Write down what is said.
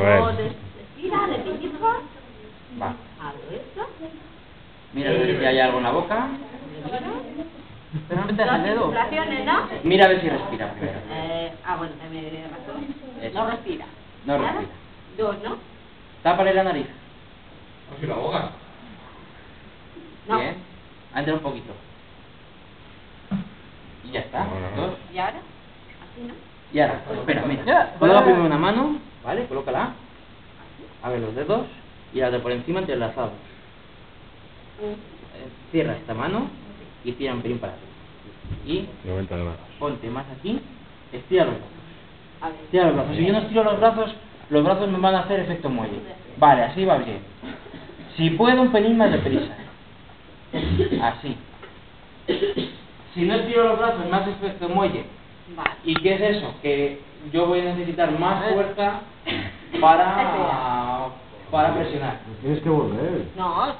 Estira, de pellizco. Va. Hago esto. Mira a ver si hay algo en la boca. Pero no metas el dedo. Respiraciones, ¿no? Mira a ver si respira primero. Bueno, también tiene razón. Eso. No respira. No ¿Vale? respira. 2, ¿no? Tápale la nariz. No, si la boca. No. Bien. Entra un poquito. Y ya está. 2. ¿Y ahora? Así, ¿no? Y ahora, espera, mira. Coloca primero una mano, ¿vale? Colócala. Abre los dedos y la de por encima entrelazados. Cierra esta mano y tira un pelín para arriba. Y 90 grados. ponte más aquí, estira los brazos. A ver. Estira los brazos. Si yo no estiro los brazos me van a hacer efecto muelle. Vale, así va bien. Si puedo, un pelín más deprisa. Así. Si no estiro los brazos, me hace efecto muelle. Vale. ¿Y qué es eso? Que yo voy a necesitar más fuerza para presionar. Tienes que volver. No.